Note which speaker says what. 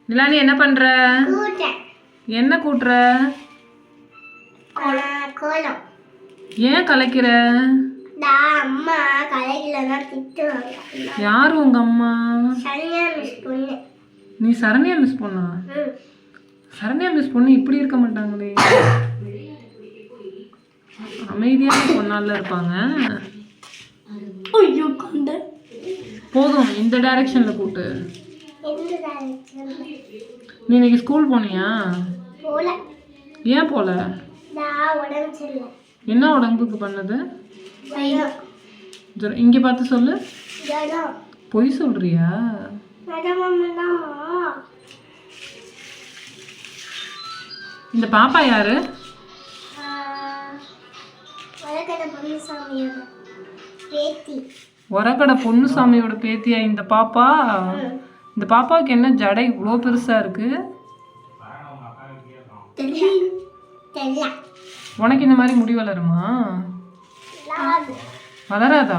Speaker 1: நிலானி என்ன பண்ற? என்ன கூட்டுற?
Speaker 2: கோலம்.
Speaker 1: ஏன் கலைக்கிற?
Speaker 2: அம்மா கலைக்கலன்னா திட்டுவாங்க.
Speaker 1: யார் உங்க அம்மா?
Speaker 2: சரண்யா மிஸ் பொண்ணு.
Speaker 1: நீ சரண்யா மிஸ் பொண்ணா? சரண்யா மிஸ் பொண்ணு இப்படி இருக்க மாட்டாங்களே, அமைதியான பொண்ணால இருப்பாங்க. போதும், இந்த டைரக்ஷன்ல கூட்டு. நீ இன்னைக்கு ஸ்கூல் போனியா?
Speaker 2: போல.
Speaker 1: ஏன் போல?
Speaker 2: உடம்பு சரியில்லை.
Speaker 1: என்ன உடம்புக்கு பண்ணது? இங்க பார்த்து சொல்லு. பொய் சொல்றியா? இந்த பாப்பா யாரு? ஒரக்கடை பொன்னுசாமியோட பேத்தியா இந்த பாப்பா? இந்த பாப்பாவுக்கு என்ன ஜடை இவ்வளோ பெருசா இருக்கு? உனக்கு இந்த மாதிரி முடி வளருமா? வளராதா?